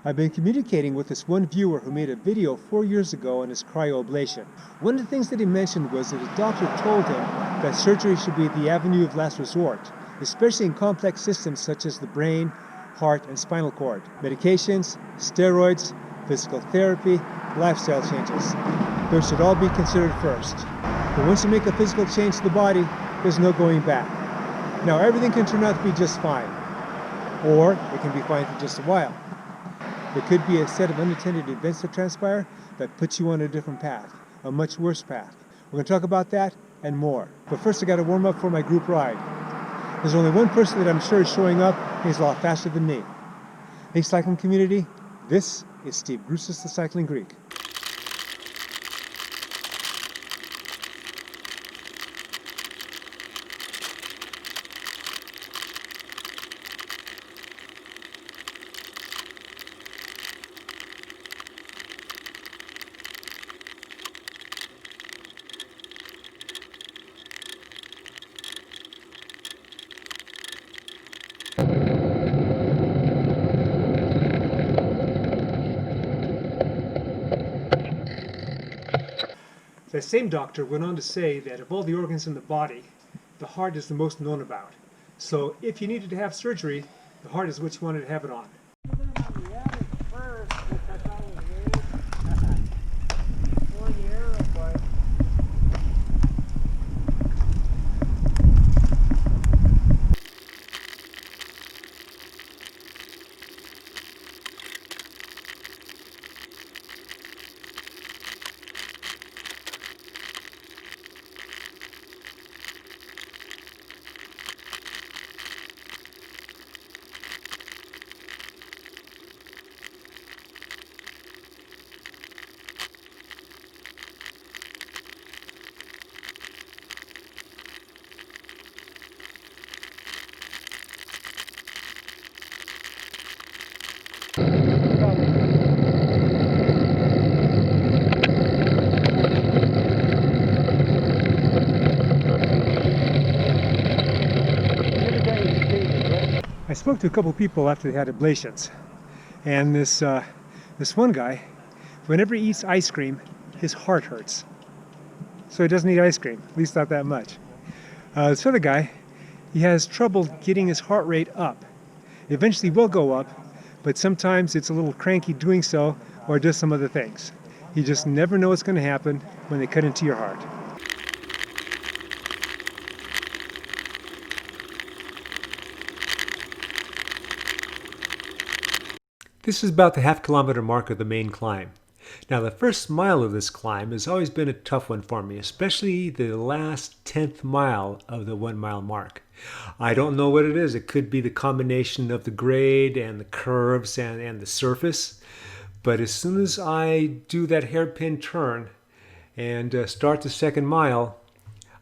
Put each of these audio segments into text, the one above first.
I've been communicating with this one viewer who made a video 4 years ago on his cryoablation. One of the things that he mentioned was that his doctor told him that surgery should be the avenue of last resort, especially in complex systems such as the brain, heart, and spinal cord. Medications, steroids, physical therapy, lifestyle changes. Those should all be considered first. But once you make a physical change to the body, there's no going back. Now everything can turn out to be just fine, or it can be fine for just a while. There could be a set of unintended events that transpire that puts you on a different path, a much worse path. We're going to talk about that and more. But first I got to warm up for my group ride. There's only one person that I'm sure is showing up, and he's a lot faster than me. Hey cycling community, this is Steve Grusis, the Cycling Greek. The same doctor went on to say that of all the organs in the body, the heart is the most known about. So if you needed to have surgery, the heart is what you wanted to have it on. I spoke to a couple people after they had ablations, and this one guy, whenever he eats ice cream, his heart hurts. So he doesn't eat ice cream, at least not that much. This other guy, he has trouble getting his heart rate up. Eventually will go up, but sometimes it's a little cranky doing so, or does some other things. You just never know what's going to happen when they cut into your heart. This is about the half-kilometer mark of the main climb. Now the first mile of this climb has always been a tough one for me, especially the last 10th mile of the 1 mile mark. I don't know what it is. It could be the combination of the grade and the curves and the surface. But as soon as I do that hairpin turn and start the second mile,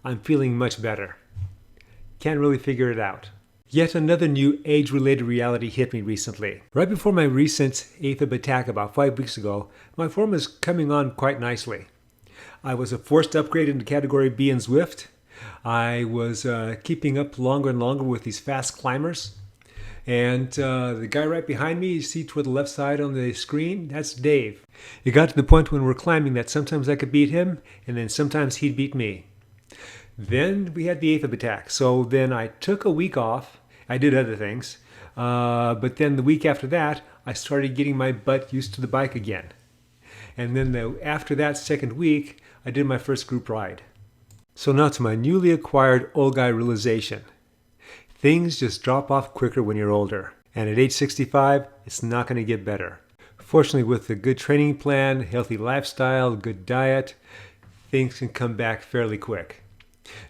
I'm feeling much better. Can't really figure it out. Yet another new age-related reality hit me recently. Right before my recent AFIB attack about 5 weeks ago, my form was coming on quite nicely. I was a forced upgrade into Category B in Zwift. I was keeping up longer and longer with these fast climbers. And the guy right behind me, you see toward the left side on the screen, that's Dave. It got to the point when we're climbing that sometimes I could beat him, and then sometimes he'd beat me. Then we had the AFIB attack, so then I took a week off. I did other things, but then the week after that, I started getting my butt used to the bike again. And then after that second week, I did my first group ride. So now to my newly acquired old guy realization. Things just drop off quicker when you're older. And at age 65, it's not going to get better. Fortunately, with a good training plan, healthy lifestyle, good diet, things can come back fairly quick.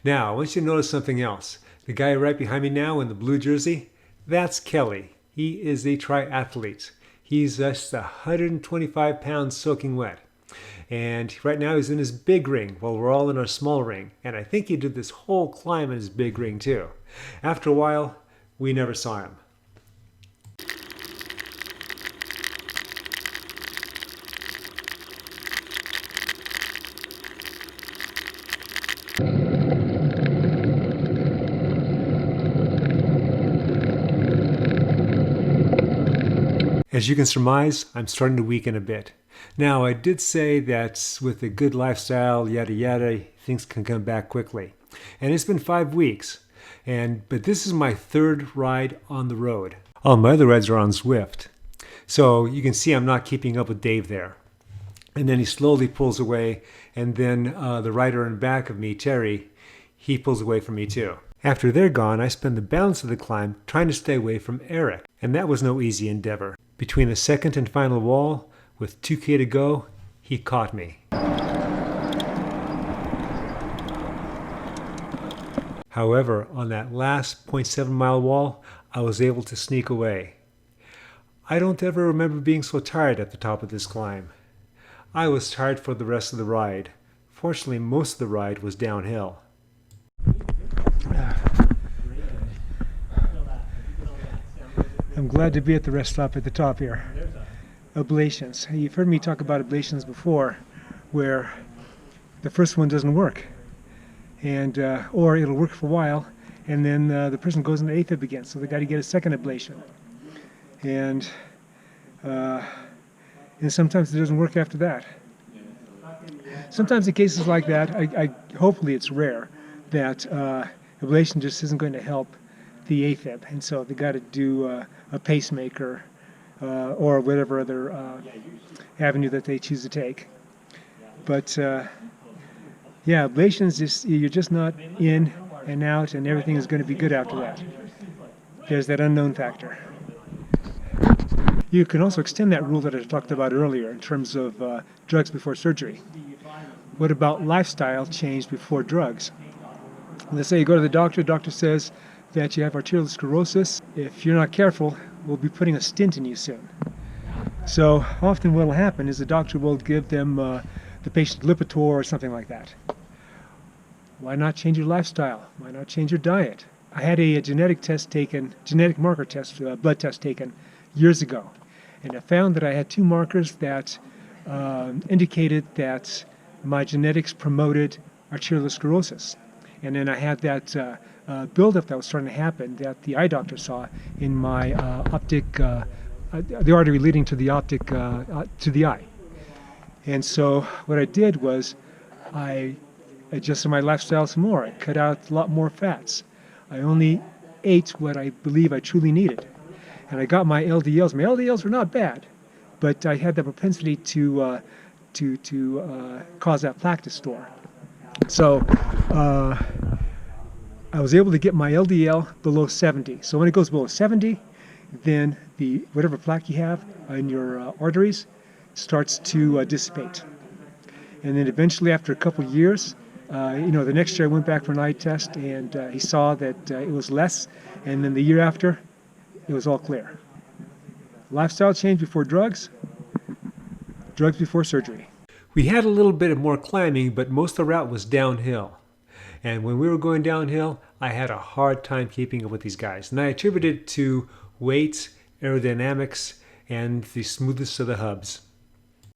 Now, I want you to notice something else. The guy right behind me now in the blue jersey, that's Kelly. He is a triathlete. He's just 125 pounds soaking wet. And right now he's in his big ring while we're all in our small ring. And I think he did this whole climb in his big ring too. After a while, we never saw him. As you can surmise, I'm starting to weaken a bit. Now, I did say that with a good lifestyle, yada yada, things can come back quickly. And it's been 5 weeks. But this is my third ride on the road. All my other rides are on Zwift. So you can see I'm not keeping up with Dave there. And then he slowly pulls away, and then the rider in back of me, Terry, he pulls away from me too. After they're gone, I spend the balance of the climb trying to stay away from Eric, and that was no easy endeavor. Between the second and final wall, with 2K to go, he caught me. However, on that last 0.7 mile wall, I was able to sneak away. I don't ever remember being so tired at the top of this climb. I was tired for the rest of the ride. Fortunately, most of the ride was downhill. I'm glad to be at the rest stop at the top here. Ablations. You've heard me talk about ablations before, where the first one doesn't work, and or it'll work for a while, and then the person goes into AFIB again, so they got to get a second ablation, and sometimes it doesn't work after that. Sometimes in cases like that, hopefully it's rare, that ablation just isn't going to help the AFib, and so they got to do a pacemaker or whatever other avenue that they choose to take. But yeah, ablations, you're just not in and out, and everything is going to be good after that. There's that unknown factor. You can also extend that rule that I talked about earlier in terms of drugs before surgery. What about lifestyle change before drugs? Let's say you go to the doctor says that you have arterial sclerosis. If you're not careful, we'll be putting a stent in you soon. So often what will happen is the doctor will give them the patient Lipitor or something like that. Why not change your lifestyle? Why not change your diet? I had a genetic marker test, blood test taken years ago, and I found that I had 2 markers that indicated that my genetics promoted arteriosclerosis. And then I had that buildup that was starting to happen that the eye doctor saw in my the artery leading to the optic, to the eye. And so what I did was I adjusted my lifestyle some more. I cut out a lot more fats. I only ate what I believe I truly needed. And I got my LDLs. My LDLs were not bad, but I had the propensity to cause that plaque to store. So I was able to get my LDL below 70. So when it goes below 70, then whatever plaque you have in your arteries starts to dissipate. And then eventually, after a couple of years, the next year I went back for an eye test, and he saw that it was less. And then the year after, it was all clear. Lifestyle change before drugs, drugs before surgery. We had a little bit of more climbing, but most of the route was downhill. And when we were going downhill, I had a hard time keeping up with these guys. And I attribute it to weight, aerodynamics, and the smoothness of the hubs.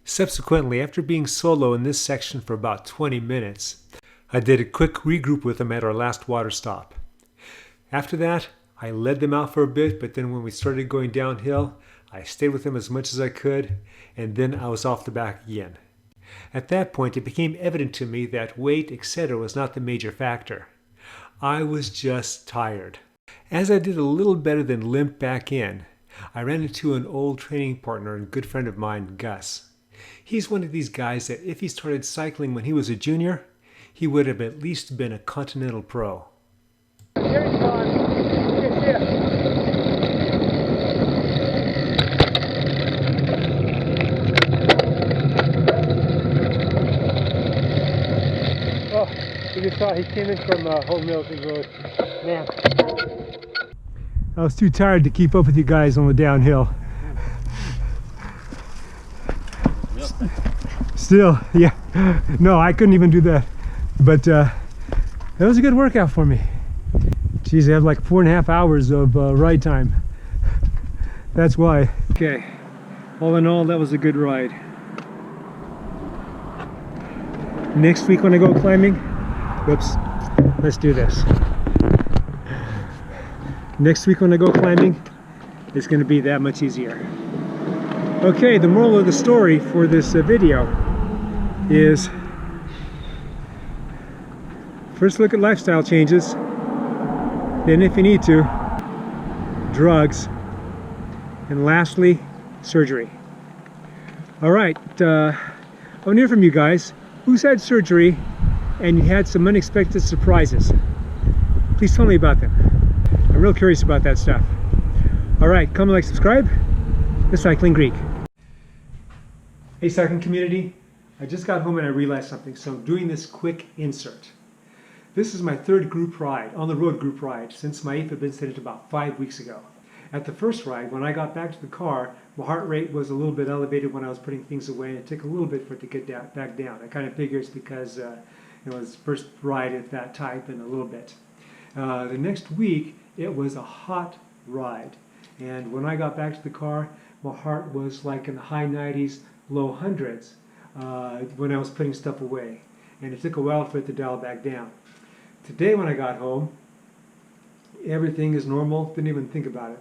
Subsequently, after being solo in this section for about 20 minutes, I did a quick regroup with them at our last water stop. After that, I led them out for a bit, but then when we started going downhill, I stayed with them as much as I could, and then I was off the back again. At that point, it became evident to me that weight, etc. was not the major factor. I was just tired. As I did a little better than limp back in, I ran into an old training partner and good friend of mine, Gus. He's one of these guys that if he started cycling when he was a junior, he would have at least been a continental pro. You saw he came in from Home Milton Road. Man, I was too tired to keep up with you guys on the downhill. Still, yeah. No, I couldn't even do that. But that was a good workout for me. Geez, I have like 4.5 hours of ride time. That's why. Okay, all in all, that was a good ride. Next week when I go climbing, whoops, let's do this. Next week when I go climbing, it's going to be that much easier. Okay, the moral of the story for this video is first look at lifestyle changes, then if you need to, drugs, and lastly, surgery. All right, I want to hear from you guys. Who's had surgery and you had some unexpected surprises? Please tell me about them. I'm real curious about that stuff. All right, comment, like, subscribe. The Cycling Greek. Hey, cycling community. I just got home and I realized something, so I'm doing this quick insert. This is my third group ride, on the road group ride, since my AFIB incident about 5 weeks ago. At the first ride, when I got back to the car, my heart rate was a little bit elevated when I was putting things away, and it took a little bit for it to get back down. I kind of figure it's because it was the first ride at that type in a little bit. The next week, it was a hot ride. And when I got back to the car, my heart was like in the high 90s, low hundreds when I was putting stuff away. And it took a while for it to dial back down. Today when I got home, everything is normal, didn't even think about it.